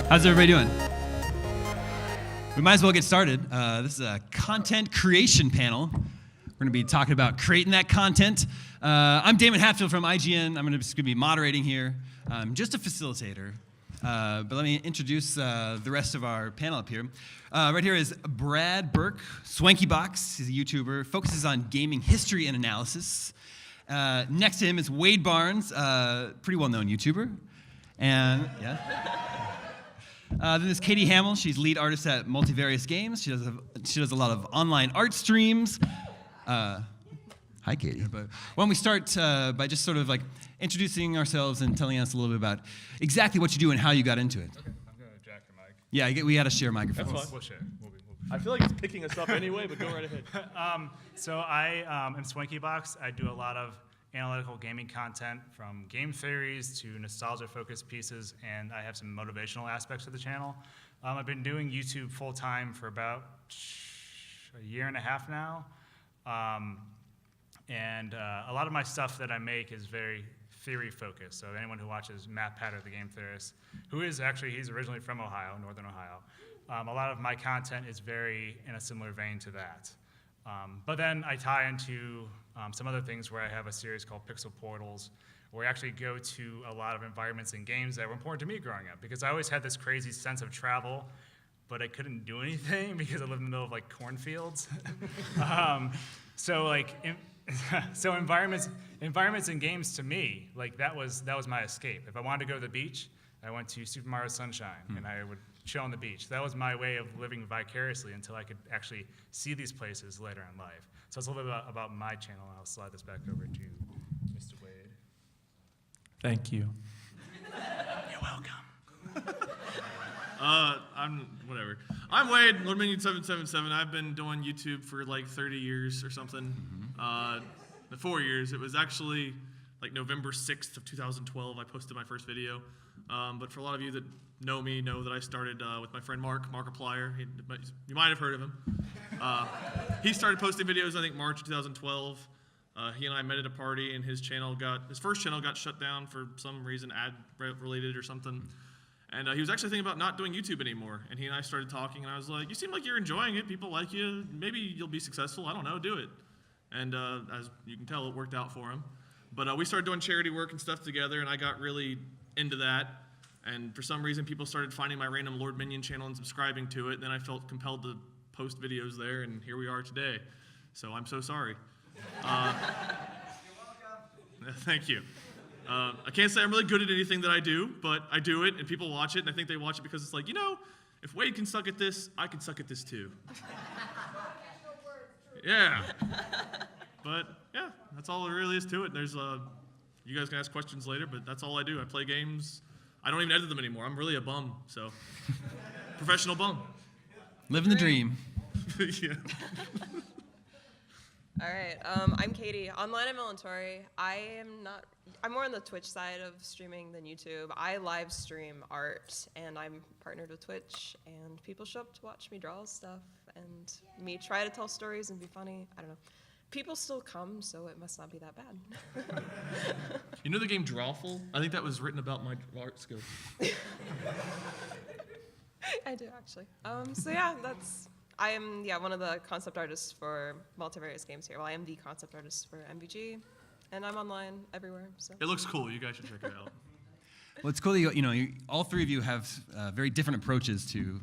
How's everybody doing? We might as well get started. This is a content creation panel. We're going to be talking about creating that content. I'm Daemon Hatfield from IGN. I'm just going to be moderating here. I'm just a facilitator. But let me introduce the rest of our panel up here. Right here is Brad Burke, SwankyBox. He's a YouTuber, focuses on gaming history and analysis. Next to him is Wade Barnes, pretty well-known YouTuber. And, yeah. Then there's Katie Hamill. She's lead artist at Multivarious Games. She does a lot of online art streams. Hi, Katie. But why don't we start by just sort of like introducing ourselves and telling us a little bit about exactly what you do and how you got into it. Okay, I'm going to jack your mic. Yeah, we got to share microphones. That's fine. We'll share. I feel like it's picking us up anyway, but go right ahead. So I am SwankyBox. I do a lot of analytical gaming content, from game theories to nostalgia-focused pieces, and I have some motivational aspects of the channel. I've been doing YouTube full-time for about a year and a half now, and a lot of my stuff that I make is very theory-focused. So anyone who watches Matt Patter, the game theorist, he's originally from Ohio, Northern Ohio. A lot of my content is very in a similar vein to that. But then I tie into some other things where I have a series called Pixel Portals, where I actually go to a lot of environments and games that were important to me growing up, because I always had this crazy sense of travel, but I couldn't do anything because I lived in the middle of like cornfields. So environments and games to me, like that was my escape. If I wanted to go to the beach, I went to Super Mario Sunshine, and I would chill on the beach. That was my way of living vicariously until I could actually see these places later in life. So it's a little bit about my channel, and I'll slide this back over to Mr. Wade. Thank you. You're welcome. I'm Wade, LordMinion777. I've been doing YouTube for like 30 years or something. 4 years. It was actually like November 6th of 2012 I posted my first video. But for a lot of you that know me, know that I started with my friend Markiplier. You might have heard of him. He started posting videos, I think, March 2012. He and I met at a party, and his first channel got shut down for some reason, ad-related or something. And he was actually thinking about not doing YouTube anymore. And he and I started talking, and I was like, you seem like you're enjoying it. People like you. Maybe you'll be successful. I don't know. Do it. And as you can tell, it worked out for him. But we started doing charity work and stuff together, and I got really into that. And for some reason, people started finding my random Lord Minion channel and subscribing to it. Then I felt compelled to post videos there, and here we are today. So I'm so sorry. You're welcome. Thank you. I can't say I'm really good at anything that I do, but I do it, and people watch it, and I think they watch it because it's like, if Wade can suck at this, I can suck at this too. Yeah. But yeah, that's all there really is to it. There's you guys can ask questions later, but that's all I do. I play games. I don't even edit them anymore. I'm really a bum, so professional bum. Living the dream. Yeah. All right, I'm Katie. Online I'm Elentori. I'm more on the Twitch side of streaming than YouTube. I live stream art, and I'm partnered with Twitch, and people show up to watch me draw stuff, and me try to tell stories and be funny. I don't know. People still come, so it must not be that bad. You know the game Drawful? I think that was written about my art skills. I do, actually. So yeah, I am one of the concept artists for Multivarious Games here. Well, I am the concept artist for MVG, and I'm online everywhere. So it looks cool. You guys should check it out. Well, it's cool that all three of you have very different approaches to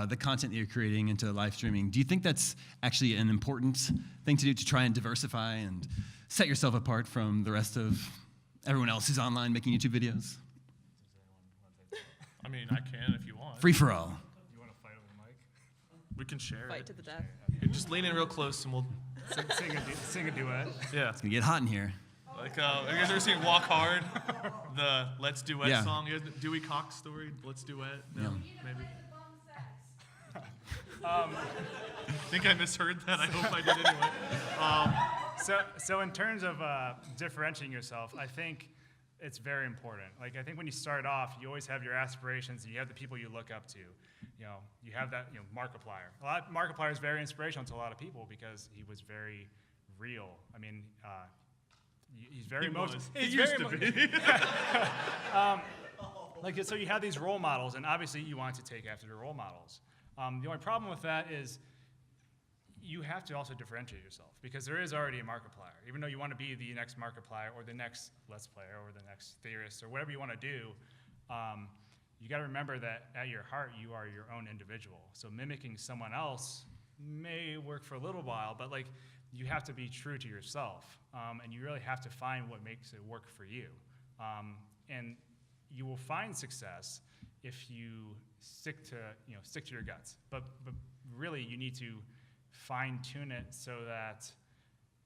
the content that you're creating and to live streaming. Do you think that's actually an important thing to do to try and diversify and set yourself apart from the rest of everyone else who's online making YouTube videos? I mean, I can if you want. Free for all. You want to fight over the mic? We can share fight it. to the death. Yeah, just lean in real close and we'll Sing a duet. Yeah. It's gonna get hot in here. Like, have you guys ever seen Walk Hard? The Let's Duet Yeah. song? You guys know Dewey Cox story? Let's Duet? No, Yeah. maybe. I think I misheard that. I hope I did anyway. So in terms of differentiating yourself, I think it's very important. Like, I think when you start off, you always have your aspirations, and you have the people you look up to. You have that, Markiplier. Markiplier is very inspirational to a lot of people because he was very real. I mean, He's very He emotional. was. He used to be. Like, so you have these role models, and obviously you want to take after the role models. The only problem with that is you have to also differentiate yourself, because there is already a Markiplier. Even though you want to be the next Markiplier or the next Let's Player or the next theorist or whatever you want to do, you got to remember that at your heart you are your own individual. So mimicking someone else may work for a little while, but like you have to be true to yourself, and you really have to find what makes it work for you. And you will find success if you stick to your guts. But really, you need to fine-tune it so that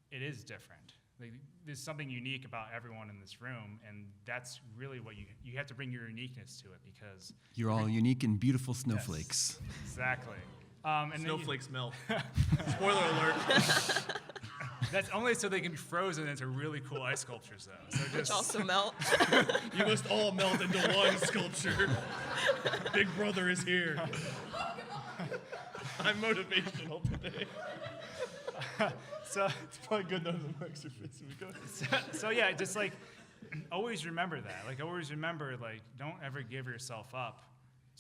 it is different. Like, there's something unique about everyone in this room, and that's really what you have to bring your uniqueness to it, because You're all unique and beautiful snowflakes. Yes, exactly. And then Snowflakes melt. Spoiler alert. that's only so they can be frozen into really cool ice sculptures, though. So Which just also melt. You must all melt into one sculpture. Big brother is here. I'm motivational today. so. It's probably good that I'm extra face. So yeah, just like always remember that. Like always remember, like don't ever give yourself up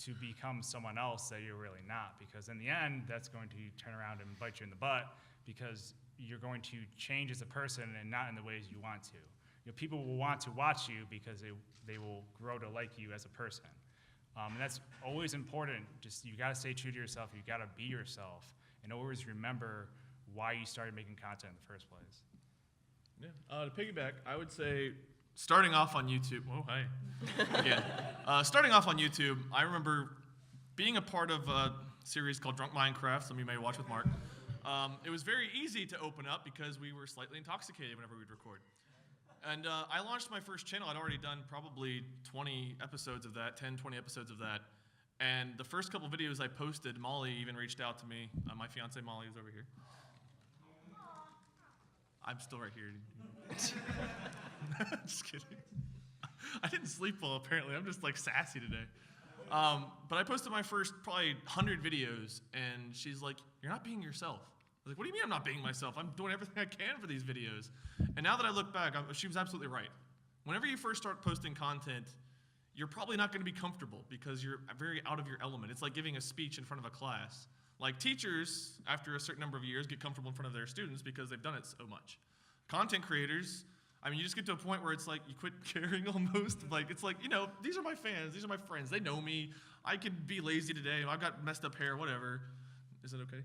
to become someone else that you're really not, because in the end, that's going to turn around and bite you in the butt, because you're going to change as a person and not in the ways you want to. People will want to watch you because they will grow to like you as a person. And that's always important. Just you got to stay true to yourself. You got to be yourself, and always remember why you started making content in the first place. Yeah. To piggyback, I would say starting off on YouTube. Oh, hi. Again. Starting off on YouTube, I remember being a part of a series called Drunk Minecraft. Some of you may watch with Mark. It was very easy to open up because we were slightly intoxicated whenever we'd record. And I launched my first channel. I'd already done probably 20 episodes of that, 10, 20 episodes of that. And the first couple videos I posted, Molly even reached out to me. My fiance Molly is over here. I'm still right here. Just kidding. I didn't sleep well, apparently. I'm just like sassy today. But I posted my first probably 100 videos, and she's like, "You're not being yourself." I was like, "What do you mean I'm not being myself? I'm doing everything I can for these videos." And now that I look back, she was absolutely right. Whenever you first start posting content, you're probably not going to be comfortable because you're very out of your element. It's like giving a speech in front of a class. Like teachers, after a certain number of years, get comfortable in front of their students because they've done it so much. Content creators, I mean, you just get to a point where it's like you quit caring almost. Like it's like, these are my fans, these are my friends, they know me. I could be lazy today. I've got messed up hair, whatever. Is that okay?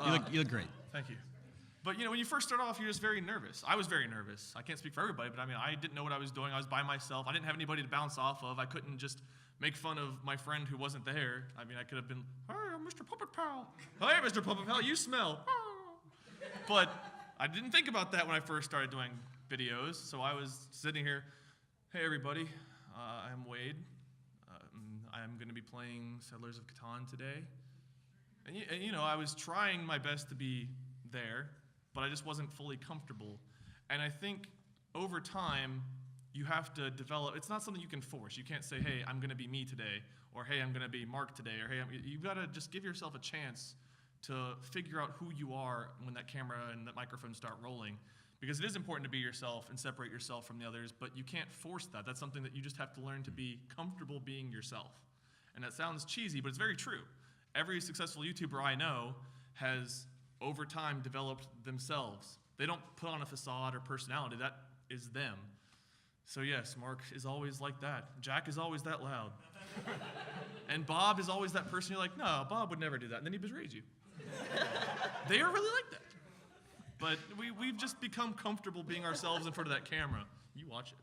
You look great. Thank you. But when you first start off, you're just very nervous. I was very nervous. I can't speak for everybody, but I mean, I didn't know what I was doing. I was by myself. I didn't have anybody to bounce off of. I couldn't just make fun of my friend who wasn't there. I mean, I could have been, "Hey, I'm Mr. Puppet Pal. Hey, Mr. Puppet Pal, you smell." But I didn't think about that when I first started doing videos. So I was sitting here, "Hey, everybody, I'm Wade. I'm going to be playing Settlers of Catan today." And I was trying my best to be there, but I just wasn't fully comfortable. And I think over time, you have to develop, it's not something you can force. You can't say, "Hey, I'm going to be me today," or "Hey, I'm going to be Mark today," or "Hey, you've got to just give yourself a chance to figure out who you are when that camera and that microphone start rolling. Because it is important to be yourself and separate yourself from the others, but you can't force that. That's something that you just have to learn to be comfortable being yourself. And that sounds cheesy, but it's very true. Every successful YouTuber I know has, over time, developed themselves. They don't put on a facade or personality. That is them. So yes, Mark is always like that. Jack is always that loud. And Bob is always that person you're like, "No, Bob would never do that." And then he betrays you. They are really like that. But we've just become comfortable being ourselves in front of that camera. You watch it.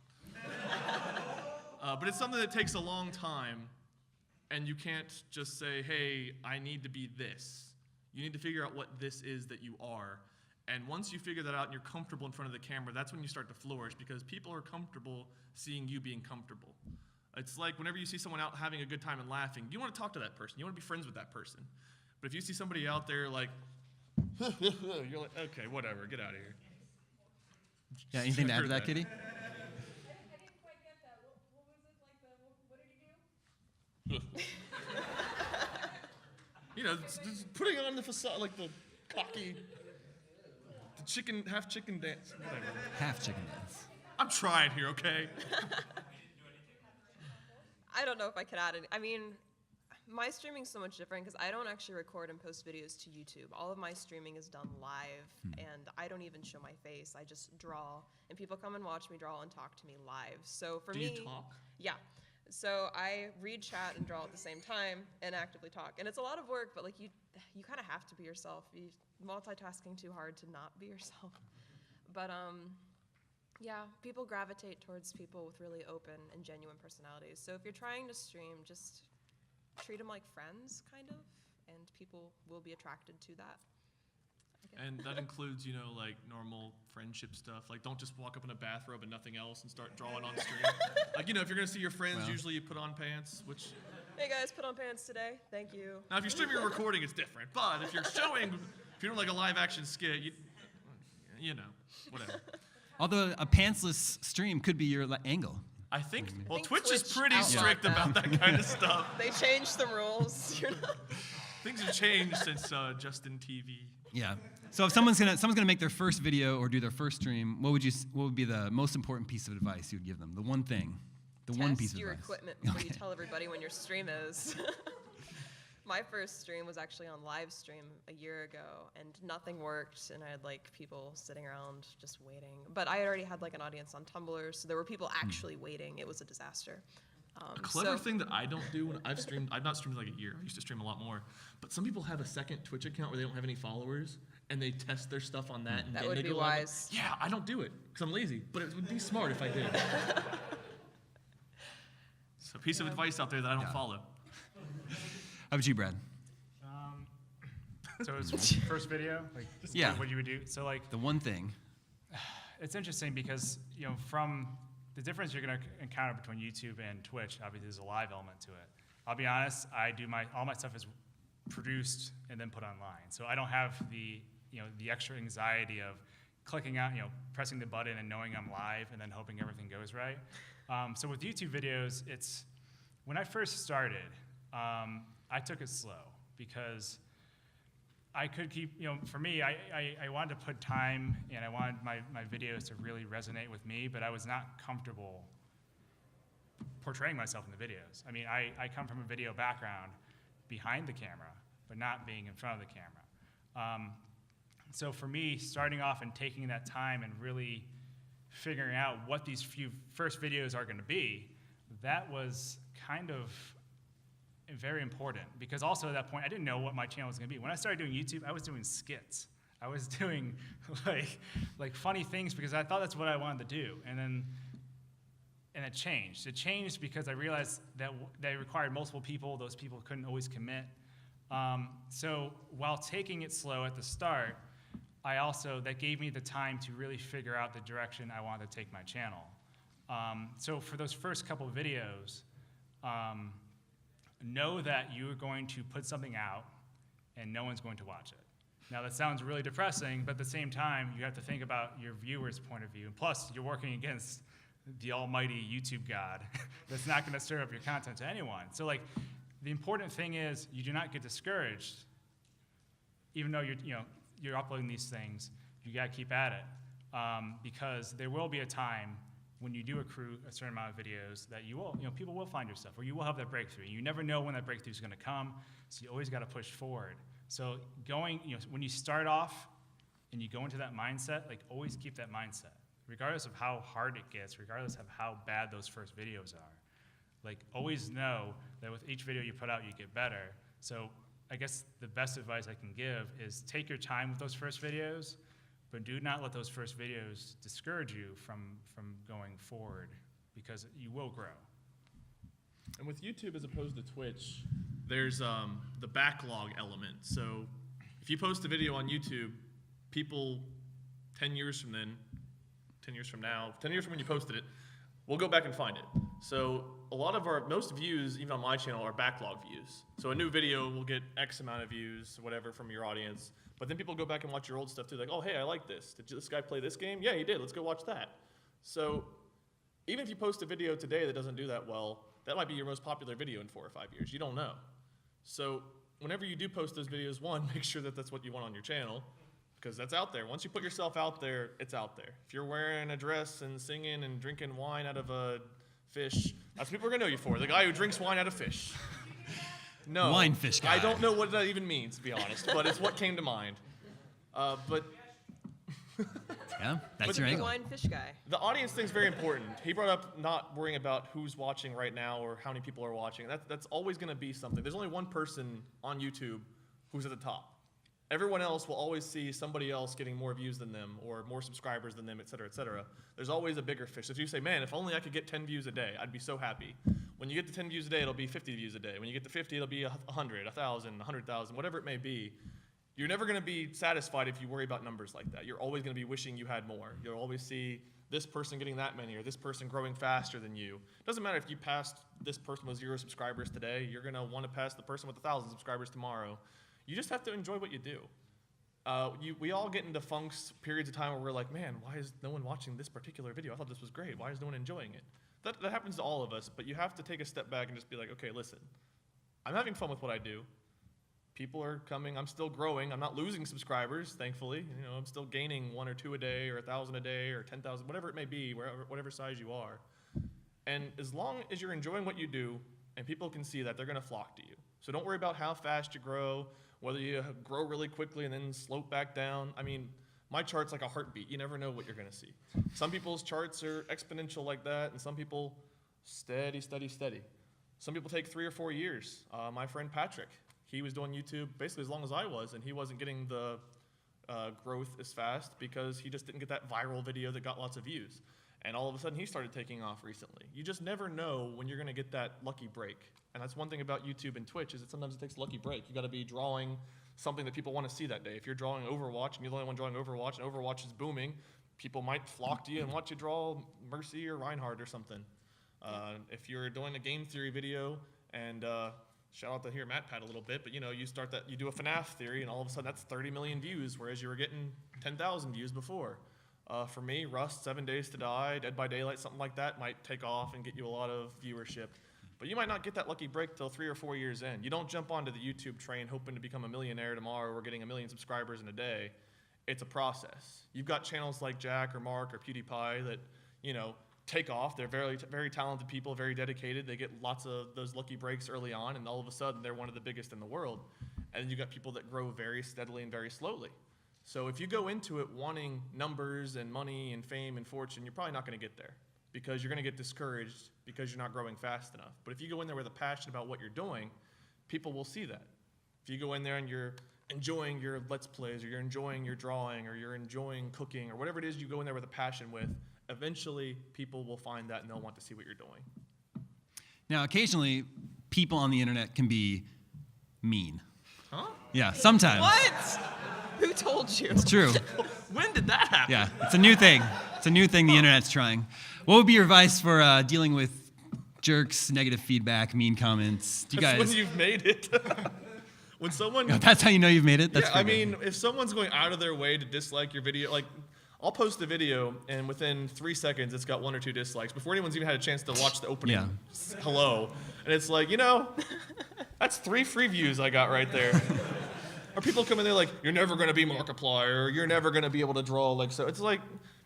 But it's something that takes a long time, and you can't just say, "Hey, I need to be this." You need to figure out what this is that you are. And once you figure that out and you're comfortable in front of the camera, that's when you start to flourish, because people are comfortable seeing you being comfortable. It's like whenever you see someone out having a good time and laughing, you want to talk to that person. You want to be friends with that person. But if you see somebody out there like, you're like, "Okay, whatever, get out of here." Yeah, anything to add to that, Kitty? I didn't quite get that. What was it like? What did he do? It's putting on the facade, like the cocky, the chicken, half chicken dance. Whatever. Half chicken dance. I'm trying here, okay? I don't know if I could add it. I mean, my streaming's so much different because I don't actually record and post videos to YouTube. All of my streaming is done live, and I don't even show my face. I just draw, and people come and watch me draw and talk to me live. So for Do me, you talk? yeah. So I read chat and draw at the same time and actively talk, and it's a lot of work. But like you kind of have to be yourself. You multitasking too hard to not be yourself. But yeah, people gravitate towards people with really open and genuine personalities. So if you're trying to stream, just treat them like friends, kind of, and people will be attracted to that. And that includes, you know, like normal friendship stuff. Like, don't just walk up in a bathrobe and nothing else and start drawing on stream. Like, you know, if you're gonna see your friends, Well. usually you put on pants. Which Hey guys, put on pants today. Thank you. now, if you're streaming or recording, it's different. But if you're showing, if you're doing like a live action skit, you know, whatever. Although a pantsless stream could be your angle. I think. Well, think Twitch is Twitch pretty outlawed strict that. about that kind of stuff. They changed some rules. You're not- Things have changed since Justin TV. Yeah. So if someone's gonna make their first video or do their first stream, what would be the most important piece of advice you would give them? The one thing, the one piece Test of your advice. equipment before you Okay. tell everybody when your stream is. My first stream was actually on live stream a year ago, and nothing worked, and I had like people sitting around just waiting. But I had already had like an audience on Tumblr, so there were people actually waiting. It was a disaster. A clever so- thing that I don't do when I've streamed, I've not streamed in like a year. I used to stream a lot more. But some people have a second Twitch account where they don't have any followers, and they test their stuff on that. And That then would they be go live. wise. Yeah, I don't do it because I'm lazy, but it would be smart if I did. It's a piece of advice out there that I don't Yeah. follow. How about you, Brad? So it's first video, like Yeah. what you would do. So like The one thing. it's interesting because you know from the difference you're going to encounter between YouTube and Twitch. Obviously, there's a live element to it. I'll be honest. I do all my stuff is produced and then put online, so I don't have the extra anxiety of clicking out, pressing the button and knowing I'm live and then hoping everything goes right. So with YouTube videos, it's when I first started, I took it slow because I could keep, for me, I wanted to put time and I wanted my videos to really resonate with me, but I was not comfortable portraying myself in the videos. I mean, I come from a video background behind the camera, but not being in front of the camera. So for me, starting off and taking that time and really figuring out what these few first videos are going to be, that was kind of very important, because also at that point I didn't know what my channel was going to be. When I started doing YouTube, I was doing skits. I was doing like funny things because I thought that's what I wanted to do, and it changed. It changed because I realized that they required multiple people. Those people couldn't always commit. So while taking it slow at the start, that gave me the time to really figure out the direction I wanted to take my channel. So for those first couple of videos, know that you are going to put something out and no one's going to watch it. Now that sounds really depressing, but at the same time, you have to think about your viewer's point of view. Plus, you're working against the almighty YouTube god that's not going to serve up your content to anyone. So like, the important thing is you do not get discouraged, even though you're uploading these things. You got to keep at it, because there will be a time when you do accrue a certain amount of videos that people will find your stuff, or you will have that breakthrough. You never know when that breakthrough is going to come, so you always got to push forward. So when you start off and you go into that mindset, like always keep that mindset, regardless of how hard it gets, regardless of how bad those first videos are. Like always know that with each video you put out, you get better. So I guess the best advice I can give is take your time with those first videos, but do not let those first videos discourage you from going forward, because you will grow. And with YouTube as opposed to Twitch, there's the backlog element. So if you post a video on YouTube, people 10 years from now, 10 years from when you posted it, we'll go back and find it. So a lot of most views, even on my channel, are backlog views. So a new video will get X amount of views, whatever, from your audience. But then people go back and watch your old stuff too. Like, oh, hey, I like this. Did this guy play this game? Yeah, he did. Let's go watch that. So even if you post a video today that doesn't do that well, that might be your most popular video in 4 or 5 years. You don't know. So whenever you do post those videos, one, make sure that that's what you want on your channel, because that's out there. Once you put yourself out there, it's out there. If you're wearing a dress and singing and drinking wine out of a fish, that's what people are going to know you for. The guy who drinks wine out of fish. No. Wine fish guy. I don't know what that even means, to be honest, but it's what came to mind. But Yeah, that's But your Big angle. wine fish guy. the audience thing's very important. He brought up not worrying about who's watching right now or how many people are watching. That's always going to be something. There's only one person on YouTube who's at the top. Everyone else will always see somebody else getting more views than them or more subscribers than them, et cetera, et cetera. There's always a bigger fish. If you say, man, if only I could get 10 views a day, I'd be so happy. When you get to 10 views a day, it'll be 50 views a day. When you get to 50, it'll be 100, 1,000, 100,000, whatever it may be. You're never going to be satisfied if you worry about numbers like that. You're always going to be wishing you had more. You'll always see this person getting that many or this person growing faster than you. It doesn't matter if you passed this person with 0 subscribers today. You're going to want to pass the person with 1,000 subscribers tomorrow. You just have to enjoy what you do. We all get into funks, periods of time where we're like, man, why is no one watching this particular video? I thought this was great. Why is no one enjoying it? That happens to all of us, but you have to take a step back and just be like, okay, listen, I'm having fun with what I do. People are coming. I'm still growing. I'm not losing subscribers, thankfully. I'm still gaining 1 or 2 a day or 1,000 a day or 10,000, whatever it may be, whatever size you are. And as long as you're enjoying what you do and people can see that, they're going to flock to you. So don't worry about how fast you grow, whether you grow really quickly and then slope back down. I mean, my chart's like a heartbeat. You never know what you're going to see. Some people's charts are exponential like that, and some people steady, steady, steady. Some people take 3 or 4 years. My friend Patrick, he was doing YouTube basically as long as I was, and he wasn't getting the growth as fast because he just didn't get that viral video that got lots of views. And all of a sudden, he started taking off recently. You just never know when you're going to get that lucky break. And that's one thing about YouTube and Twitch is that sometimes it takes a lucky break. You got to be drawing something that people want to see that day. If you're drawing Overwatch and you're the only one drawing Overwatch and Overwatch is booming, people might flock to you and watch you draw Mercy or Reinhardt or something. If you're doing a game theory video and shout out to here MatPat a little bit, but you do a FNAF theory and all of a sudden that's 30 million views, whereas you were getting 10,000 views before. For me, Rust, 7 Days to Die, Dead by Daylight, something like that might take off and get you a lot of viewership. But you might not get that lucky break till 3 or 4 years in. You don't jump onto the YouTube train hoping to become a millionaire tomorrow or getting 1 million subscribers in a day. It's a process. You've got channels like Jack or Mark or PewDiePie that, take off. They're very, very talented people, very dedicated. They get lots of those lucky breaks early on, and all of a sudden they're one of the biggest in the world. And then you got people that grow very steadily and very slowly. So if you go into it wanting numbers and money and fame and fortune, you're probably not going to get there because you're going to get discouraged because you're not growing fast enough. But if you go in there with a passion about what you're doing, people will see that. If you go in there and you're enjoying your Let's Plays or you're enjoying your drawing or you're enjoying cooking or whatever it is you go in there with a passion with, eventually people will find that and they'll want to see what you're doing. Now, occasionally, people on the internet can be mean. Huh? Yeah, sometimes. What? Who told you? It's true. When did that happen? Yeah, it's a new thing. It's a new thing the internet's trying. What would be your advice for dealing with jerks, negative feedback, mean comments? Do you That's guys? when you've made it. When someone... That's how you know you've made it? That's yeah, I pretty mean, if someone's going out of their way to dislike your video, like, I'll post a video, and within 3 seconds, it's got 1 or 2 dislikes before anyone's even had a chance to watch the opening Yeah. hello. And it's like, that's 3 free views I got right there. Or people come in there like, you're never going to be Markiplier, or you're never going to be able to draw like so. It's like,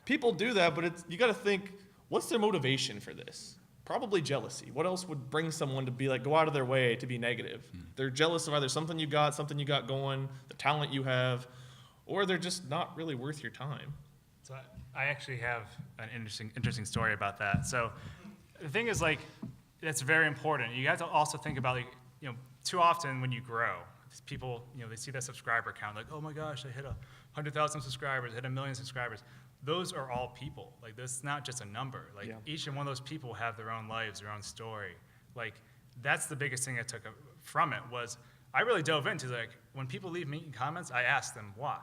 people do that, but you got to think, what's their motivation for this? Probably jealousy. What else would bring someone to be like, go out of their way to be negative? They're jealous of either something you got going, the talent you have, or they're just not really worth your time. So I actually have an interesting story about that. So the thing is, like, it's very important. You have to also think about, like, too often when you grow, people, they see that subscriber count, like, oh my gosh, I hit 100,000 subscribers, I hit 1 million subscribers. Those are all people. Like, this is not just a number. Like, each and one of those people have their own lives, their own story. Like, that's the biggest thing I took from it was I really dove into, like, when people leave me comments, I ask them why.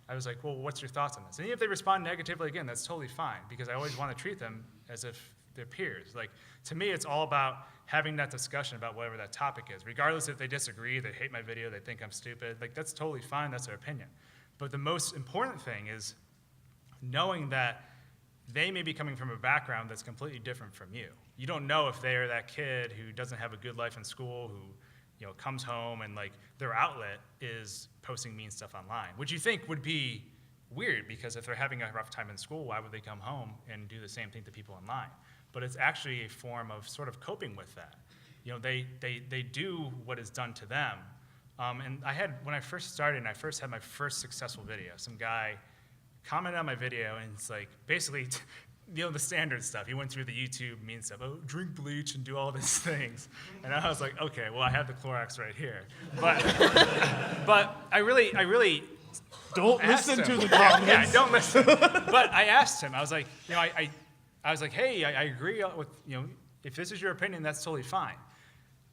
I was like, well, what's your thoughts on this? And even if they respond negatively, again, that's totally fine because I always want to treat them as if they're peers. Like, to me, it's all about having that discussion about whatever that topic is. Regardless if they disagree, they hate my video, they think I'm stupid, like, that's totally fine, that's their opinion. But the most important thing is knowing that they may be coming from a background that's completely different from you. You don't know if they are that kid who doesn't have a good life in school, who comes home and, like, their outlet is posting mean stuff online, which you think would be weird, because if they're having a rough time in school, why would they come home and do the same thing to people online? But it's actually a form of sort of coping with that. You know, they do what is done to them. And when I first started, and I first had my first successful video, some guy commented on my video, and it's like, basically, you know, the standard stuff. He went through the YouTube meme stuff, oh, drink bleach and do all these things. And I was like, okay, well, I have the Clorox right here. But I really Don't asked listen to him. the comments. Yeah, don't listen. But I asked him, I was like, you know, I was like, hey, I agree with, you know, if this is your opinion, that's totally fine.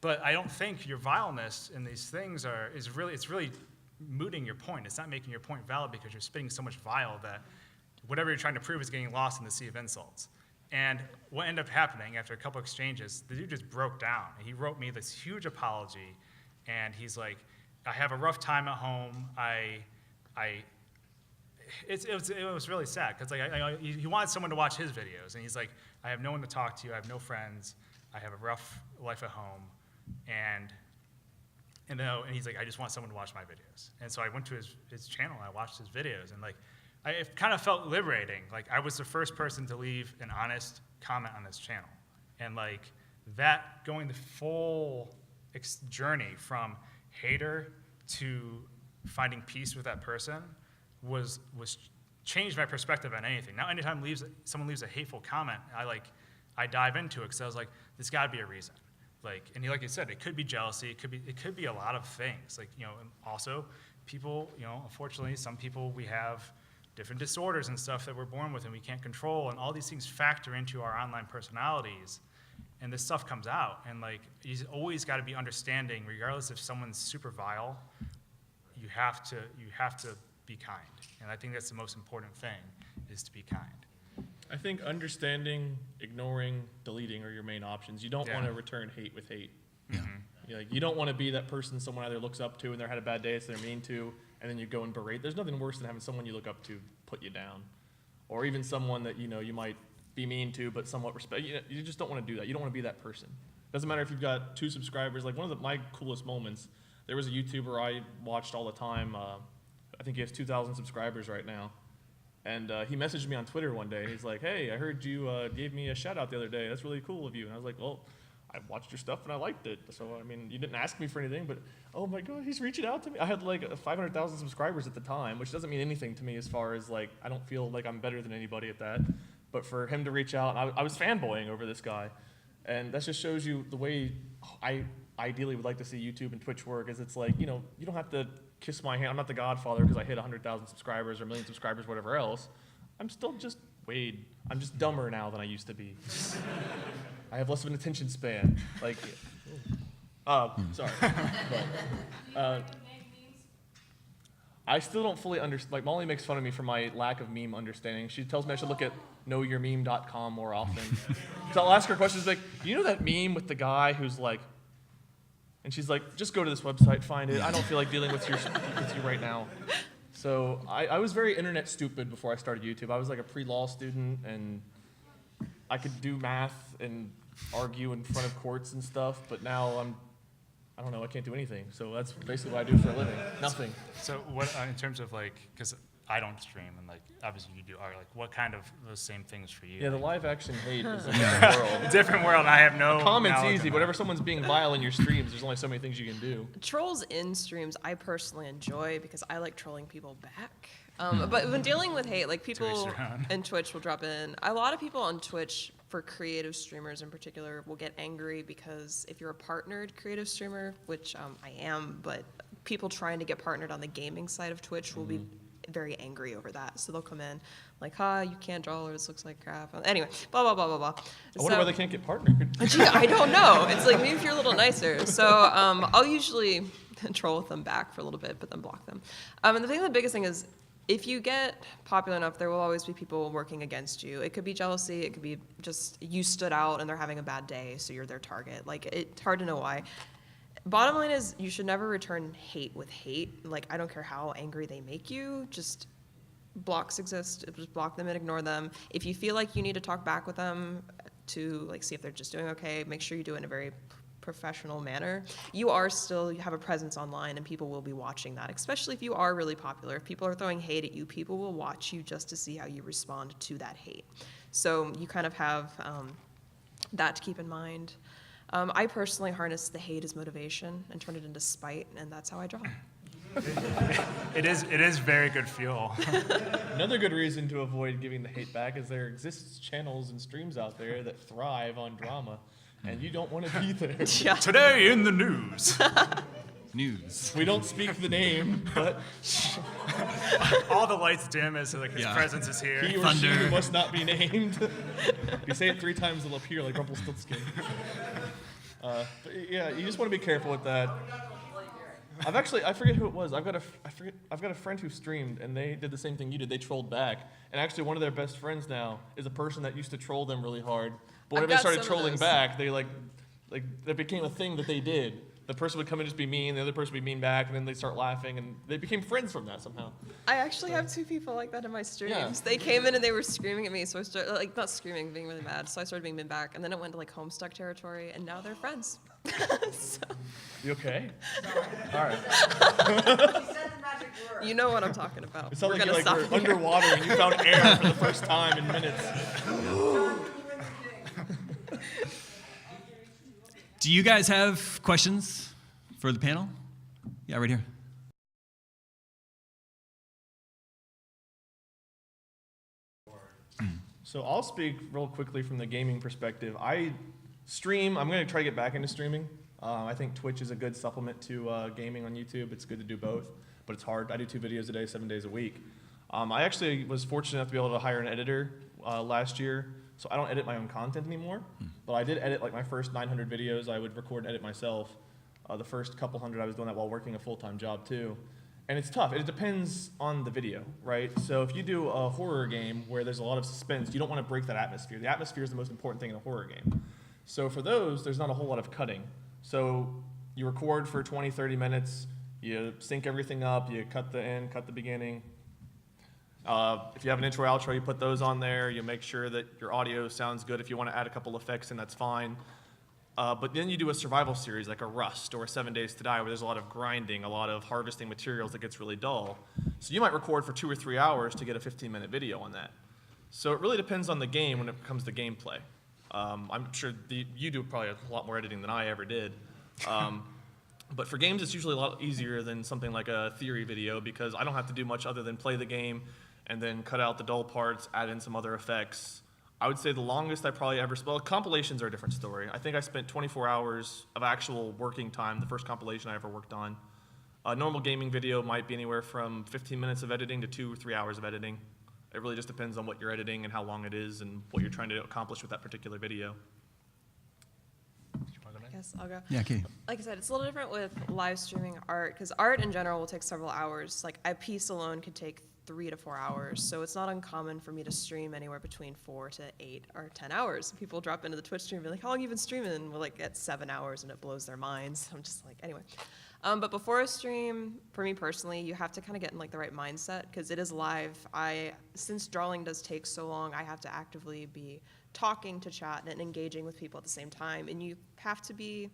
But I don't think your vileness in these things it's really mooting your point. It's not making your point valid, because you're spitting so much vile that whatever you're trying to prove is getting lost in the sea of insults. And what ended up happening after a couple exchanges, the dude just broke down. And he wrote me this huge apology, and he's like, I have a rough time at home. It was really sad, because like he wanted someone to watch his videos, and he's like, I have no one to talk to, I have no friends, I have a rough life at home, and he's like, I just want someone to watch my videos. And so I went to his channel, and I watched his videos, and like, it kind of felt liberating. Like, I was the first person to leave an honest comment on this channel, and like that, going the full journey from hater to finding peace with that person was changed my perspective on anything. Now, anytime someone leaves a hateful comment, I dive into it, because I was like, there's got to be a reason. Like, and like you said, it could be jealousy. It could be a lot of things. Like, you know, and also people, you know, unfortunately, some people, we have different disorders and stuff that we're born with and we can't control, and all these things factor into our online personalities. And this stuff comes out, and like, you always got to be understanding, regardless if someone's super vile. You have to be kind, and I think that's the most important thing, is to be kind. I think understanding, ignoring, deleting are your main options. You don't want to return hate with hate. Yeah. You don't want to be that person someone either looks up to and they had a bad day, so they're mean to, and then you go and berate. There's nothing worse than having someone you look up to put you down, or even someone that you might be mean to but somewhat respect. You just don't want to do that. You don't want to be that person. Doesn't matter if you've got 2 subscribers. Like, one of my coolest moments, there was a YouTuber I watched all the time. I think he has 2,000 subscribers right now. And he messaged me on Twitter one day, and he's like, hey, I heard you gave me a shout out the other day. That's really cool of you. And I was like, well, I watched your stuff and I liked it. So, I mean, you didn't ask me for anything, but oh my God, he's reaching out to me. I had like 500,000 subscribers at the time, which doesn't mean anything to me as far as like, I don't feel like I'm better than anybody at that. But for him to reach out, I was fanboying over this guy. And that just shows you the way I ideally would like to see YouTube and Twitch work, is it's like, you don't have to kiss my hand. I'm not the Godfather because I hit 100,000 subscribers or a million subscribers, whatever else. I'm still just Wade. I'm just dumber now than I used to be. I have less of an attention span. Like, sorry. But, I still don't fully understand. Like, Molly makes fun of me for my lack of meme understanding. She tells me I should look at knowyourmeme.com more often. So I'll ask her questions like, do you know that meme with the guy who's like, and she's like, just go to this website, find it. I don't feel like dealing with you right now. So I was very internet stupid before I started YouTube. I was like a pre-law student, and I could do math and argue in front of courts and stuff, but now I don't know, I can't do anything. So that's basically what I do for a living. Nothing. So what, in terms of like, because I don't stream, and like, obviously you do, are like, what kind of those same things for you? Yeah, the Like, live action hate is a different world. different world, and I have no Comment's knowledge easy. of Whenever someone's being vile in your streams, there's only so many things you can do. Trolls in streams, I personally enjoy, because I like trolling people back. But when dealing with hate, like, people each their own. in Twitch will drop in. A lot of people on Twitch, for creative streamers in particular, will get angry because if you're a partnered creative streamer, which I am, but people trying to get partnered on the gaming side of Twitch will be very angry over that. So they'll come in like, you can't draw, or this looks like crap. Anyway, blah, blah, blah, blah, blah. I wonder why they can't get partnered. Gee, I don't know. It's like, maybe if you're a little nicer. So I'll usually troll with them back for a little bit, but then block them. And the biggest thing is, if you get popular enough, there will always be people working against you. It could be jealousy. It could be just you stood out and they're having a bad day, so you're their target. Like, it's hard to know why. Bottom line is, you should never return hate with hate. Like, I don't care how angry they make you. Just blocks exist. Just block them and ignore them. If you feel like you need to talk back with them to like see if they're just doing okay, make sure you do it in a very professional manner, you have a presence online and people will be watching that, especially if you are really popular. If people are throwing hate at you, people will watch you just to see how you respond to that hate. So you kind of have that to keep in mind. I personally harness the hate as motivation and turn it into spite, and that's how I draw. It is very good fuel. Another good reason to avoid giving the hate back is there exists channels and streams out there that thrive on drama, and you don't want to be there. Yeah. Today in the news. News. We don't speak the name, but All the lights dim as like his Yeah. presence is here. he or she Thunder. must not be named. If you say it 3 times, it'll appear like Rumpelstiltskin. But yeah, you just want to be careful with that. I forget who it was. I've got a friend who streamed, and they did the same thing you did. They trolled back, and actually one of their best friends now is a person that used to troll them really hard. But I've whenever they got started some of trolling those. back, they like that became a thing that they did. The person would come and just be mean, the other person would be mean back, and then they start laughing, and they became friends from that somehow. I actually have 2 people like that in my streams. Yeah. They came in and they were screaming at me, so I started, like, not screaming, being really mad, so I started being mean back, and then it went to, like, Homestuck territory, and now they're friends. So, You okay? All right. you know what I'm talking about. It sounded like gonna you stop were here. underwater and you found air for the first time in minutes. Do you guys have questions for the panel? Yeah, right here. So I'll speak real quickly from the gaming perspective. I'm going to try to get back into streaming. I think Twitch is a good supplement to gaming on YouTube. It's good to do both, but it's hard. I do 2 videos a day, 7 days a week. I actually was fortunate enough to be able to hire an editor last year, so I don't edit my own content anymore, but I did edit like my first 900 videos. I would record and edit myself. The first couple hundred, I was doing that while working a full-time job too. And it's tough. It depends on the video, right? So if you do a horror game where there's a lot of suspense, you don't want to break that atmosphere. The atmosphere is the most important thing in a horror game. So for those, there's not a whole lot of cutting. So you record for 20, 30 minutes, you sync everything up, you cut the end, cut the beginning. If you have an intro, outro, you put those on there. You make sure that your audio sounds good. If you want to add a couple effects in, that's fine. But then you do a survival series like a Rust or a 7 Days to Die where there's a lot of grinding, a lot of harvesting materials that gets really dull. So you might record for 2 or 3 hours to get a 15-minute video on that. So it really depends on the game when it comes to gameplay. I'm sure you do probably a lot more editing than I ever did. But for games, it's usually a lot easier than something like a theory video because I don't have to do much other than play the game and then cut out the dull parts, add in some other effects. I would say the longest I probably ever spent, well, compilations are a different story. I think I spent 24 hours of actual working time, the first compilation I ever worked on. A normal gaming video might be anywhere from 15 minutes of editing to 2 or 3 hours of editing. It really just depends on what you're editing and how long it is and what you're trying to accomplish with that particular video. I guess I'll go. Yeah, Katie. Like I said, it's a little different with live streaming art, because art in general will take several hours. Like a piece alone could take 3 to 4 hours, so it's not uncommon for me to stream anywhere between 4 to 8 or 10 hours. People drop into the Twitch stream and be like, how long have you been streaming? And we're like at 7 hours, and it blows their minds. I'm just like, anyway. But before a stream, for me personally, you have to kind of get in like the right mindset, because it is live. Since drawing does take so long, I have to actively be talking to chat and engaging with people at the same time, and you have to be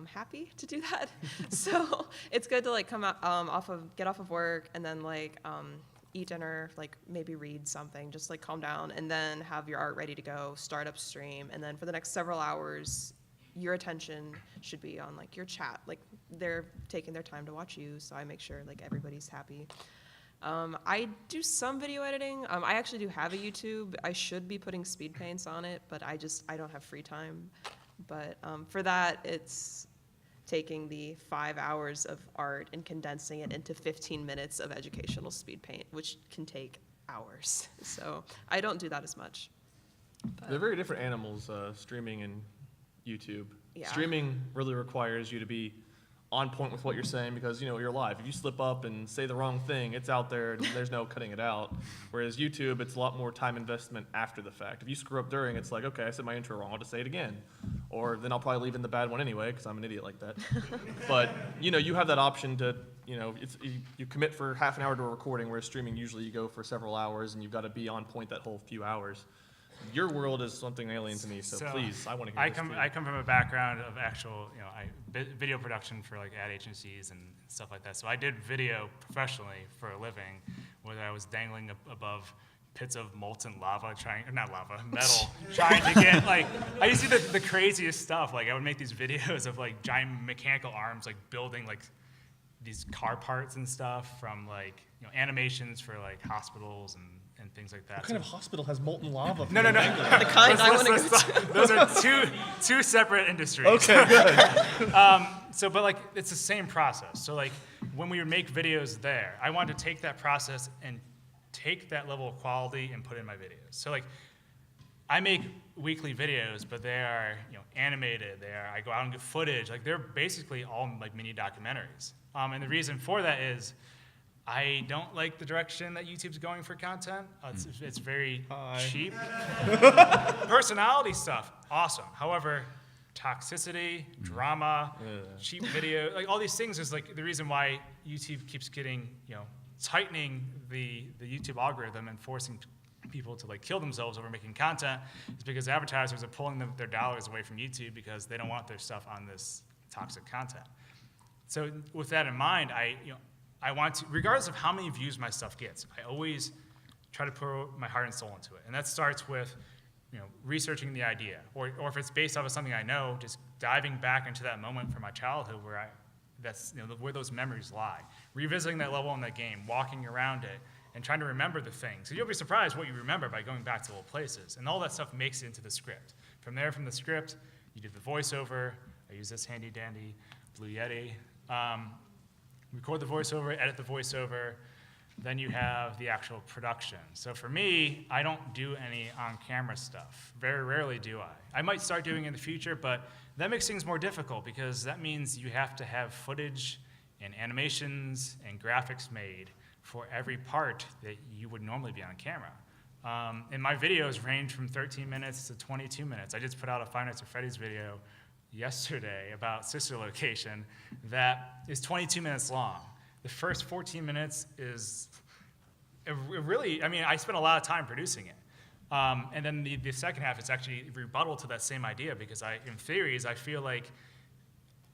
happy to do that. So it's good to like come out, get off of work, and then like eat dinner, like maybe read something, just like calm down, and then have your art ready to go, start up stream, and then for the next several hours, your attention should be on like your chat. Like they're taking their time to watch you, so I make sure like everybody's happy. I do some video editing. I actually do have a YouTube. I should be putting speed paints on it, but I don't have free time. But for that, it's taking the 5 hours of art and condensing it into 15 minutes of educational speed paint, which can take hours. So I don't do that as much. But They're very different animals, streaming and YouTube. Yeah. Streaming really requires you to be on point with what you're saying because, you know, you're live. If you slip up and say the wrong thing, it's out there and there's no cutting it out. Whereas YouTube, it's a lot more time investment after the fact. If you screw up during, it's like, okay, I said my intro wrong, I'll just say it again. Or then I'll probably leave in the bad one anyway because I'm an idiot like that. But, you know, you have that option to, you know, you commit for half an hour to a recording, whereas streaming usually you go for several hours and you've got to be on point that whole few hours. your world is something alien to me, so please, I want to hear this too. I come from a background of actual, video production for like ad agencies and stuff like that. So I did video professionally for a living, whether I was dangling above pits of molten lava, metal, trying to get like, I used to do the craziest stuff. Like I would make these videos of like giant mechanical arms, like building like these car parts and stuff from like, animations for like hospitals and things like that. What kind of hospital has molten lava? No. The kind I want to go to. Those are two separate industries. Okay, good. But like, it's the same process. So like, when we would make videos there, I wanted to take that process and take that level of quality and put it in my videos. So like, I make weekly videos, but they are animated. I go out and get footage. Like they're basically all like mini documentaries. And the reason for that is I don't like the direction that YouTube's going for content. It's very cheap. Personality stuff, awesome. However, toxicity, drama, cheap video, like all these things is like the reason why YouTube keeps getting, tightening the YouTube algorithm and forcing people to like kill themselves over making content is because advertisers are pulling their dollars away from YouTube because they don't want their stuff on this toxic content. So with that in mind, I want to, regardless of how many views my stuff gets, I always try to put my heart and soul into it. And that starts with, researching the idea. Or if it's based off of something I know, just diving back into that moment from my childhood where where those memories lie. Revisiting that level in that game, walking around it, and trying to remember the things. So you'll be surprised what you remember by going back to old places. And all that stuff makes it into the script. From the script, you do the voiceover. I use this handy dandy Blue Yeti. Record the voiceover, edit the voiceover, then you have the actual production. So for me, I don't do any on-camera stuff. Very rarely do I. I might start doing it in the future, but that makes things more difficult because that means you have to have footage and animations and graphics made for every part that you would normally be on camera. And my videos range from 13 minutes to 22 minutes. I just put out a Five Nights at Freddy's video yesterday about Sister Location that is 22 minutes long. The first 14 minutes is really, I spent a lot of time producing it. And then the second half is actually rebuttal to that same idea because in theories, I feel like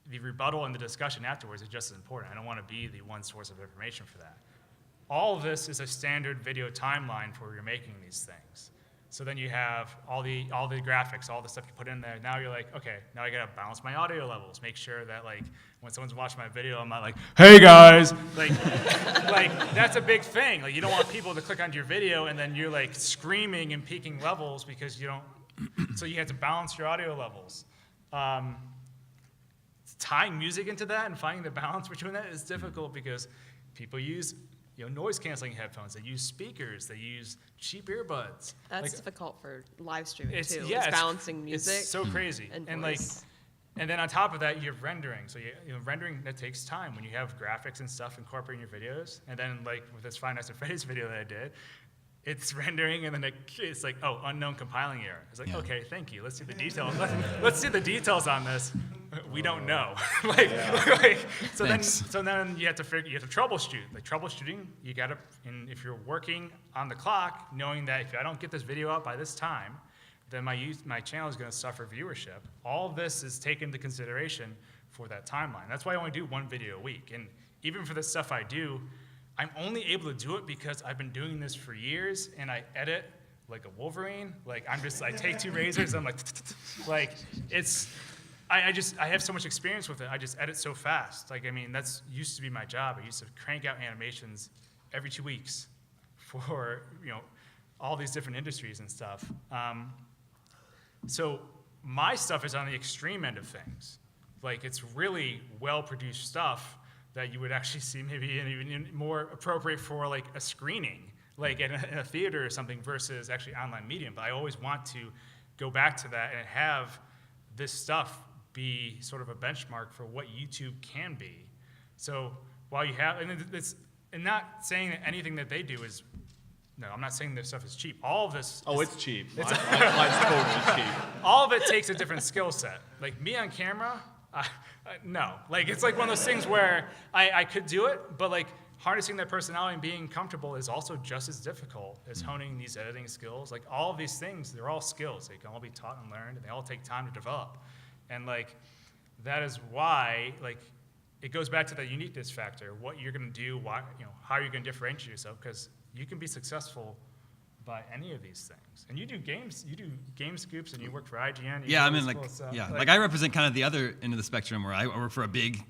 the rebuttal and the discussion afterwards is just as important. I don't want to be the one source of information for that. All of this is a standard video timeline for where you're making these things. So then you have all the graphics, all the stuff you put in there. Now you're like, okay, now I gotta balance my audio levels, make sure that like when someone's watching my video, I'm not like, hey guys, like that's a big thing. Like you don't want people to click onto your video and then you're like screaming and peaking levels because you don't. So you have to balance your audio levels. Tying music into that and finding the balance between that is difficult because people use noise canceling headphones. They use speakers. They use cheap earbuds. That's difficult for live streaming too. Yeah, it's balancing music. It's so crazy. And voice. And then on top of that, you have rendering. So rendering that takes time when you have graphics and stuff incorporating your videos. And then like with this Five Nights at Freddy's video that I did, it's rendering and then it's like, oh, unknown compiling error. It's like, okay, thank you. Let's see the details. Let's see the details on this. We don't know. So then you have to troubleshoot. Like troubleshooting, you gotta, and if you're working on the clock, knowing that if I don't get this video out by this time, then my channel is gonna suffer viewership. All of this is taken into consideration for that timeline. That's why I only do one video a week. And even for the stuff I do, I'm only able to do it because I've been doing this for years and I edit like a Wolverine. Like I take two razors, I'm like it's, I have so much experience with it. I just edit so fast. That's used to be my job. I used to crank out animations every 2 weeks for, all these different industries and stuff. So my stuff is on the extreme end of things. Like it's really well-produced stuff that you would actually see maybe even more appropriate for like a screening, like in a theater or something versus actually online medium. But I always want to go back to that and have this stuff be sort of a benchmark for what YouTube can be. So while you have, and not saying that anything that they do is, no, I'm not saying this stuff is cheap. All of this. Oh, it's cheap. Mine's totally cheap. All of it takes a different skill set. Like me on camera, no. Like it's like one of those things where I could do it, but like harnessing that personality and being comfortable is also just as difficult as honing these editing skills. Like all of these things, they're all skills. They can all be taught and learned, and they all take time to develop. And like, that is why, like, it goes back to the uniqueness factor, what you're gonna do, why, how you're gonna differentiate yourself, because you can be successful by any of these things. And you do game scoops, and you work for IGN. Yeah, I mean, like I represent kind of the other end of the spectrum where I work for a big,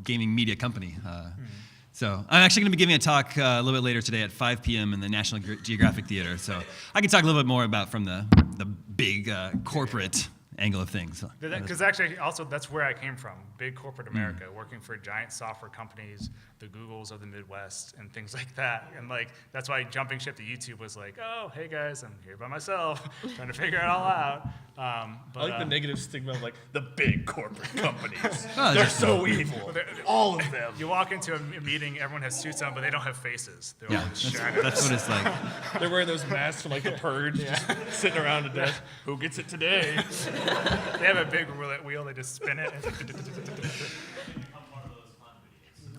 gaming media company. So I'm actually going to be giving a talk a little bit later today at 5 p.m. in the National Geographic Theater. So I can talk a little bit more about from the big corporate angle of things. Because actually, also, that's where I came from, big corporate America, working for giant software companies, the Googles of the Midwest, and things like that. And like, that's why jumping ship to YouTube was like, oh, hey guys, I'm here by myself, trying to figure it all out. But, I like the negative stigma of like the big corporate companies. Oh, They're so evil. All of them. You walk into a meeting, everyone has suits on, but they don't have faces. They're Yeah, all just shadows. that's what it's like. They're wearing those masks from like the Purge, just sitting around a desk. Who gets it today? They have a big roulette wheel, they just spin it.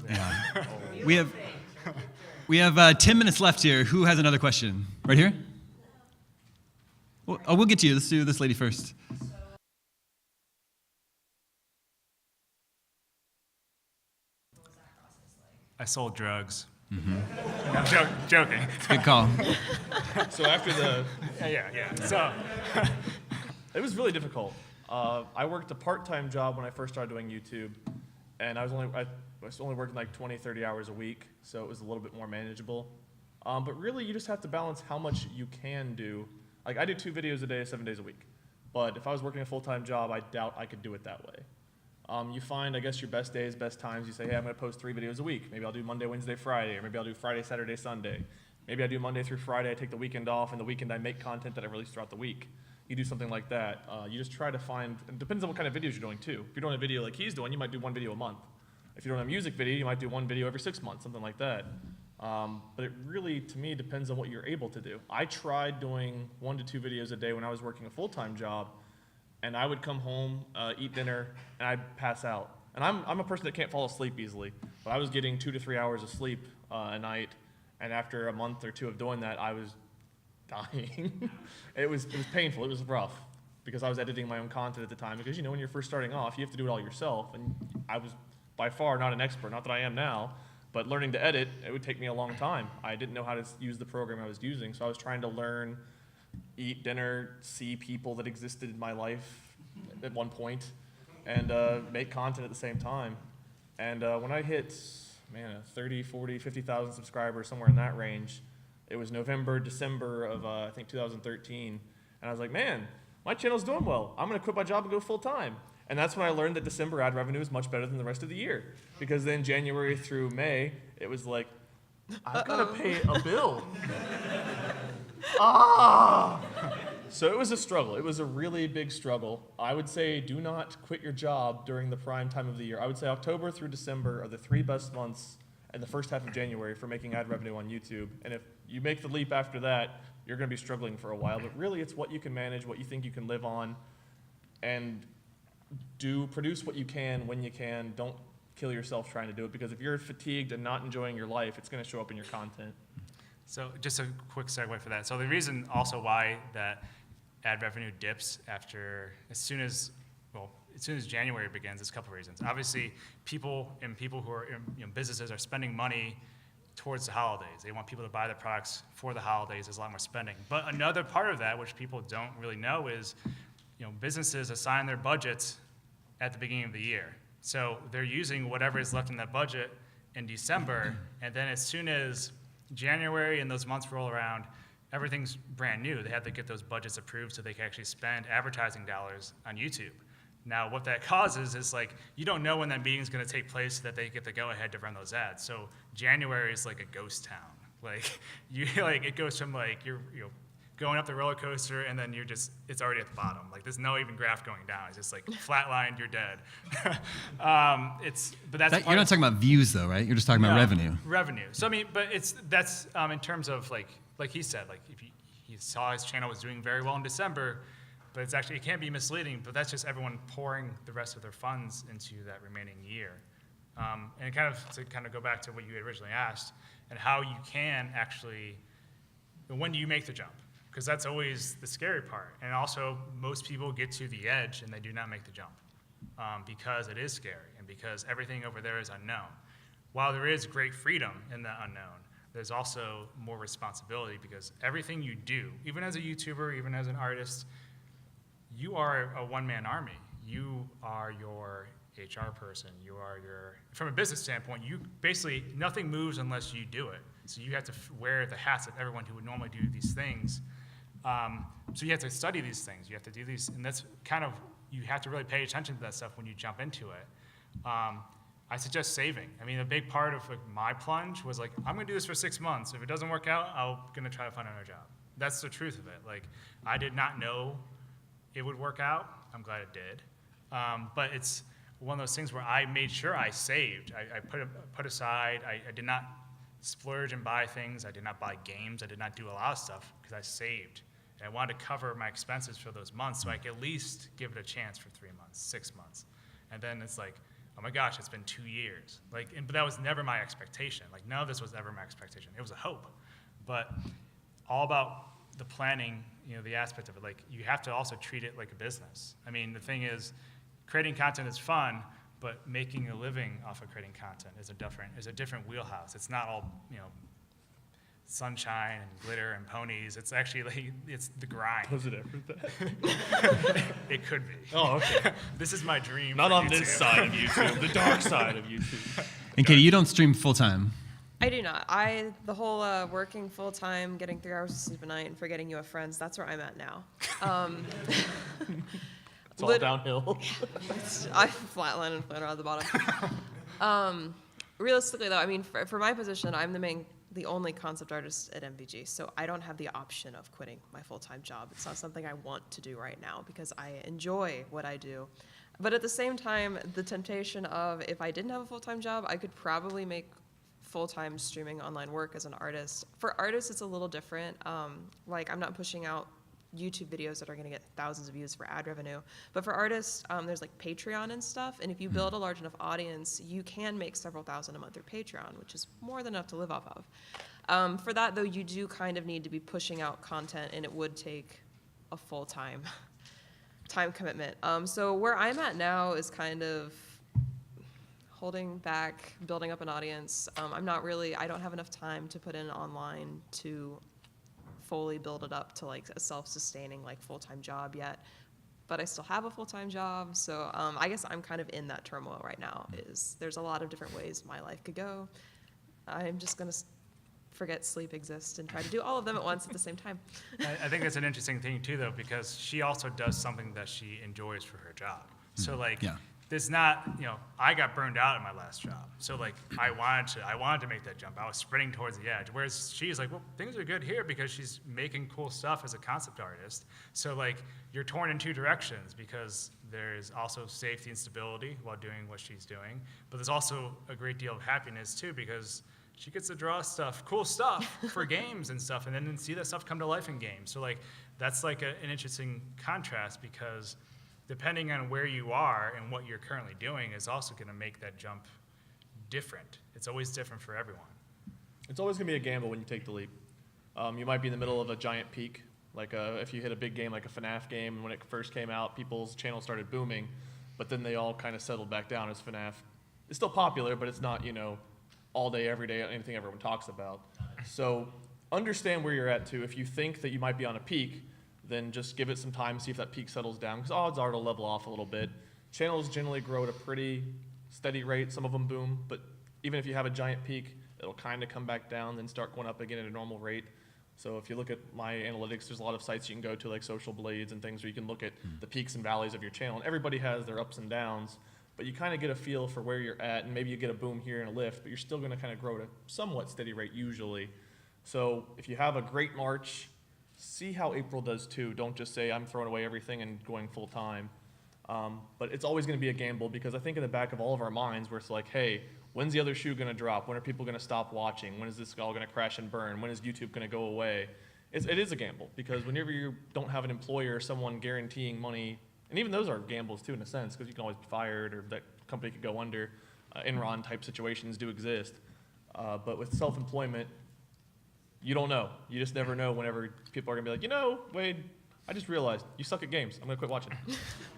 Yeah. We have 10 minutes left here. Who has another question? Right here? We'll get to you. Let's do this lady first. I sold drugs. Mm-hmm. I'm joking. Good call. So after the, Yeah. So, it was really difficult. I worked a part-time job when I first started doing YouTube, and I was only working like 20, 30 hours a week, so it was a little bit more manageable. But really, you just have to balance how much you can do. Like, I do 2 videos a day, 7 days a week. But if I was working a full-time job, I doubt I could do it that way. You find, I guess, your best days, best times. You say, hey, I'm going to post 3 videos a week. Maybe I'll do Monday, Wednesday, Friday, or maybe I'll do Friday, Saturday, Sunday. Maybe I do Monday through Friday, I take the weekend off, and the weekend I make content that I release throughout the week. You do something like that. You just try to find, it depends on what kind of videos you're doing too. If you're doing a video like he's doing, you might do 1 video a month. If you're doing a music video, you might do 1 video every 6 months, something like that. But it really, to me, depends on what you're able to do. I tried doing 1 to 2 videos a day when I was working a full-time job, and I would come home, eat dinner, and I'd pass out. And I'm a person that can't fall asleep easily, but I was getting 2 to 3 hours of sleep a night, and after a month or 2 of doing that, I was dying. It was painful. It was rough because I was editing my own content at the time. Because when you're first starting off, you have to do it all yourself, and I was by far not an expert. Not that I am now, but learning to edit, it would take me a long time. I didn't know how to use the program I was using, so I was trying to learn, eat dinner, see people that existed in my life at one point, and make content at the same time. And when I hit, 30, 40, 50,000 subscribers, somewhere in that range, it was November, December of, I think, 2013. And I was like, man, my channel's doing well. I'm going to quit my job and go full time. And that's when I learned that December ad revenue is much better than the rest of the year. Because then January through May, it was like, I've got to pay a bill. So it was a struggle. It was a really big struggle. I would say do not quit your job during the prime time of the year. I would say October through December are the 3 best months, and the first half of January for making ad revenue on YouTube. And if you make the leap after that, you're going to be struggling for a while. But really, it's what you can manage, what you think you can live on, and produce what you can when you can. Don't kill yourself trying to do it, because if you're fatigued and not enjoying your life, it's going to show up in your content. So just a quick segue for that. So the reason also why that ad revenue dips as soon as January begins, there's a couple of reasons. Obviously, people who are in businesses are spending money towards the holidays. They want people to buy their products for the holidays. There's a lot more spending. But another part of that, which people don't really know, is businesses assign their budgets at the beginning of the year. So they're using whatever is left in that budget in December, and then as soon as January and those months roll around, everything's brand new. They have to get those budgets approved so they can actually spend advertising dollars on YouTube. Now, what that causes is you don't know when that meeting's going to take place so that they get the go-ahead to run those ads. So January is like a ghost town. It goes from you're going up the roller coaster, and then it's already at the bottom. There's no even graph going down. It's just flatlined, you're dead. You're not talking about views though, right? You're just talking about revenue. Revenue. So that's in terms of like he said, if he saw his channel was doing very well in December, but it can be misleading, but that's just everyone pouring the rest of their funds into that remaining year. And kind of to kind of go back to what you had originally asked, and how you can actually, when do you make the jump? Because that's always the scary part. And also, most people get to the edge and they do not make the jump because it is scary and because everything over there is unknown. While there is great freedom in the unknown, there's also more responsibility because everything you do, even as a YouTuber, even as an artist, you are a one-man army. You are your HR person. You are your, from a business standpoint, you basically, nothing moves unless you do it. So you have to wear the hats of everyone who would normally do these things. So you have to study these things. You have to do these, and that's kind of, you have to really pay attention to that stuff when you jump into it. I suggest saving. I mean, a big part of like, my plunge was like, I'm gonna do this for 6 months. If it doesn't work out, I'm gonna try to find another job. That's the truth of it. Like, I did not know it would work out. I'm glad it did. But it's one of those things where I made sure I saved. I put aside, I did not splurge and buy things. I did not buy games. I did not do a lot of stuff because I saved. And I wanted to cover my expenses for those months so I could at least give it a chance for 3 months, 6 months. And then it's like, oh my gosh, it's been 2 years. Like, but that was never my expectation. Like, none of this was ever my expectation. It was a hope. But all about the planning, you know, the aspect of it, like, you have to also treat it like a business. I mean, the thing is, creating content is fun, but making a living off of creating content is a different wheelhouse. It's not all, you know, sunshine and glitter and ponies. It's actually like, it's the grind. Was it ever that? It could be. Oh, okay. This is my dream. Not for on YouTube. this side of YouTube, the dark side of YouTube. And Katie, you don't stream full time. I do not. The whole working full time, getting 3 hours of sleep a night, and forgetting you have friends, that's where I'm at now. It's all downhill. I flatline and float around the bottom. Realistically, though, I mean, for my position, I'm the only concept artist at MVG, so I don't have the option of quitting my full-time job. It's not something I want to do right now because I enjoy what I do. But at the same time, the temptation of, if I didn't have a full-time job, I could probably make full-time streaming online work as an artist. For artists, it's a little different. Like, I'm not pushing out YouTube videos that are going to get thousands of views for ad revenue. But for artists, there's like Patreon and stuff. And if you build a large enough audience, you can make several thousand a month through Patreon, which is more than enough to live off of. For that, though, you do kind of need to be pushing out content, and it would take a full-time time commitment. So where I'm at now is kind of holding back, building up an audience. I don't have enough time to put in online to fully build it up to like a self-sustaining like full-time job yet, but I still have a full-time job. So I guess I'm kind of in that turmoil right now. There's a lot of different ways my life could go. I'm just gonna forget sleep exists and try to do all of them at once at the same time. I think that's an interesting thing too, though, because she also does something that she enjoys for her job. So like, Yeah. there's not, you know, I got burned out in my last job. So like, I wanted to make that jump. I was sprinting towards the edge. Whereas she's like, well, things are good here because she's making cool stuff as a concept artist. So like, you're torn in two directions because there's also safety and stability while doing what she's doing. But there's also a great deal of happiness too because she gets to draw stuff, cool stuff for games and stuff, and then see that stuff come to life in games. So like, that's like an interesting contrast because depending on where you are and what you're currently doing is also going to make that jump different. It's always different for everyone. It's always going to be a gamble when you take the leap. You might be in the middle of a giant peak, like if you hit a big game like a FNAF game, and when it first came out, people's channels started booming, but then they all kind of settled back down as FNAF. It's still popular, but it's not, you know, all day, every day, anything everyone talks about. So understand where you're at too. If you think that you might be on a peak, then just give it some time, see if that peak settles down, because odds are it'll level off a little bit. Channels generally grow at a pretty steady rate. Some of them boom, but even if you have a giant peak, it'll kind of come back down, then start going up again at a normal rate. So if you look at my analytics, there's a lot of sites you can go to, like Social Blades and things, where you can look at the peaks and valleys of your channel. And everybody has their ups and downs, but you kind of get a feel for where you're at, and maybe you get a boom here and a lift, but you're still going to kind of grow at a somewhat steady rate usually. So if you have a great March, see how April does too. Don't just say, I'm throwing away everything and going full time. But it's always going to be a gamble because I think in the back of all of our minds, where it's like, hey, when's the other shoe going to drop? When are people going to stop watching? When is this all going to crash and burn? When is YouTube going to go away? It is a gamble because whenever you don't have an employer or someone guaranteeing money, and even those are gambles too in a sense because you can always be fired or that company could go under. Enron type situations do exist. But with self-employment, you don't know. You just never know whenever people are gonna be like, you know, Wade, I just realized you suck at games. I'm gonna quit watching.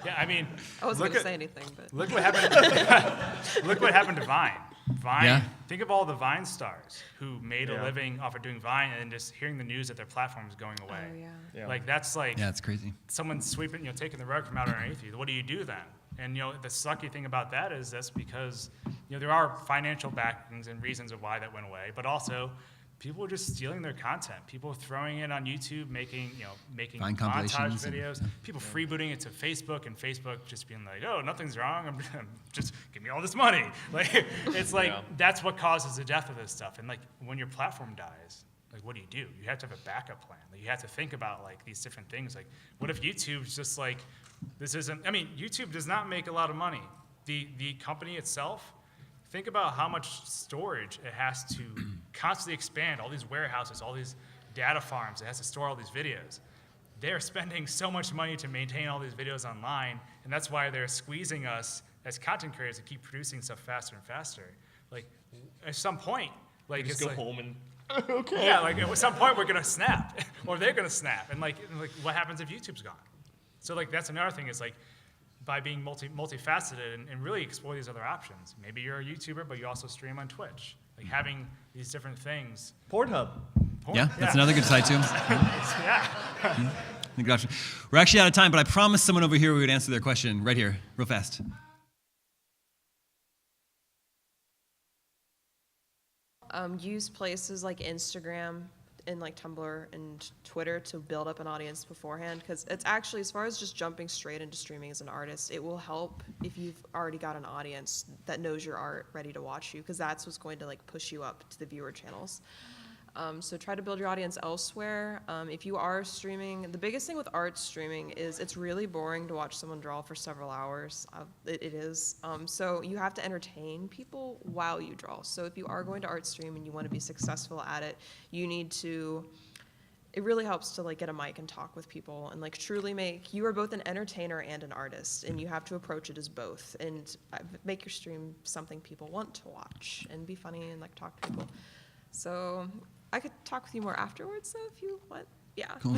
Yeah, I mean, I wasn't look going to at- say anything, but Look what happened. Look what happened to Vine. Vine. Yeah. Think of all the Vine stars who made Yeah. a living off of doing Vine, and then just hearing the news that their platform is going away. oh yeah. Yeah. Like that's like Yeah, it's crazy. someone sweeping, taking the rug from out underneath you. What do you do then? And the sucky thing about that is that's because there are financial backings and reasons of why that went away, but also people are just stealing their content. People throwing it on YouTube, making Vine montage compilations and- videos. People freebooting it to Facebook, and Facebook just being like, "Oh, nothing's wrong. I'm just give me all this money." Like it's like Yeah. that's what causes the death of this stuff. And like when your platform dies, like what do? You have to have a backup plan. Like you have to think about like these different things. Like what if YouTube's just like this isn't? I mean, YouTube does not make a lot of money. The company itself. Think about how much storage it has to constantly expand, all these warehouses, all these data farms, it has to store all these videos. They're spending so much money to maintain all these videos online, and that's why they're squeezing us as content creators to keep producing stuff faster and faster. Like, at some point, like, Just it's go like, home and okay. yeah, like, at some point we're gonna snap, or they're gonna snap, and like, what happens if YouTube's gone? So, like, that's another thing, is like, by being multifaceted and really explore these other options. Maybe you're a YouTuber, but you also stream on Twitch. Like having these different things. Pornhub. Yeah, that's another good side too. Yeah. Good option. We're actually out of time, but I promised someone over here we would answer their question right here, real fast. Use places like Instagram and like Tumblr and Twitter to build up an audience beforehand, because it's actually, as far as just jumping straight into streaming as an artist, it will help if you've already got an audience that knows your art ready to watch you, because that's what's going to like push you up to the viewer channels. So try to build your audience elsewhere. If you are streaming, the biggest thing with art streaming is it's really boring to watch someone draw for several hours. It is. So you have to entertain people while you draw. So if you are going to art stream and you want to be successful at it, you need to, it really helps to like get a mic and talk with people and like truly you are both an entertainer and an artist, and you have to approach it as both and make your stream something people want to watch and be funny and like talk to people. So I could talk with you more afterwards, though, if you want. Yeah. Cool.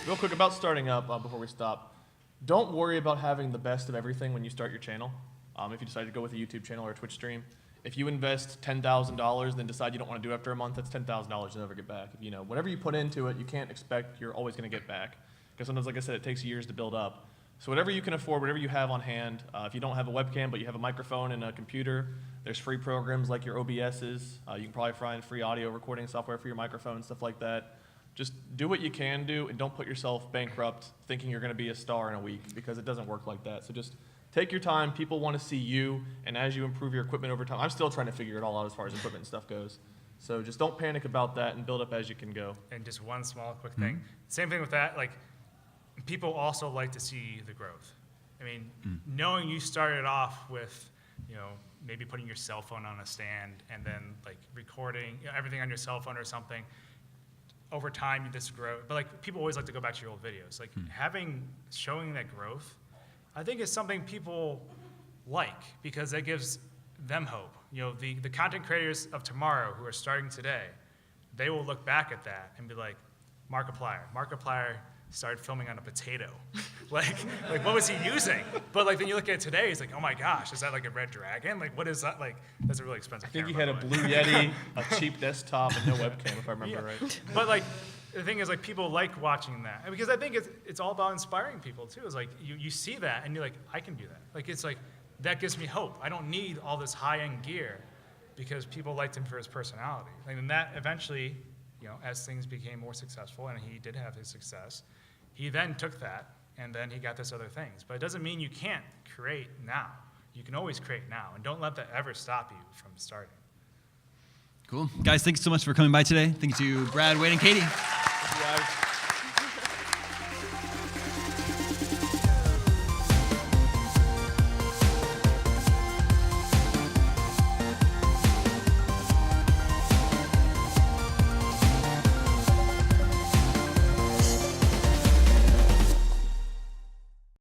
Real quick about starting up before we stop. Don't worry about having the best of everything when you start your channel. If you decide to go with a YouTube channel or a Twitch stream, if you invest $10,000, then decide you don't want to do it after a month, that's $10,000 you'll never get back. Whatever you put into it, you can't expect you're always going to get back. Because sometimes, like I said, it takes years to build up. So whatever you can afford, whatever you have on hand, if you don't have a webcam but you have a microphone and a computer, there's free programs like your OBSs. You can probably find free audio recording software for your microphone, stuff like that. Just do what you can do and don't put yourself bankrupt thinking you're going to be a star in a week, because it doesn't work like that. So just take your time. People want to see you, and as you improve your equipment over time, I'm still trying to figure it all out as far as equipment and stuff goes. So just don't panic about that and build up as you can go. And just one small quick thing. Same thing with that, like, people also like to see the growth. I mean, knowing you started off with, maybe putting your cell phone on a stand and then like recording everything on your cell phone or something, over time you just grow. But like people always like to go back to your old videos. Like showing that growth, I think is something people like, because that gives them hope. The content creators of tomorrow who are starting today, they will look back at that and be like, Markiplier started filming on a potato. like what was he using? But like then you look at it today, it's like, oh my gosh, is that like a red dragon? Like what is that? Like that's a really expensive I think camera, he had a Blue Yeti, a cheap desktop, and no webcam, if I remember right. But like the thing is, like people like watching that, and because I think it's all about inspiring people too. It's like you see that and you're like, I can do that. Like it's like that gives me hope. I don't need all this high-end gear, because people liked him for his personality. And that eventually, as things became more successful, and he did have his success, he then took that, and then he got this other things. But it doesn't mean you can't create now. You can always create now, and don't let that ever stop you from starting. Cool. Guys, thanks so much for coming by today. Thank you to Brad, Wade, and Katie. Thank you guys.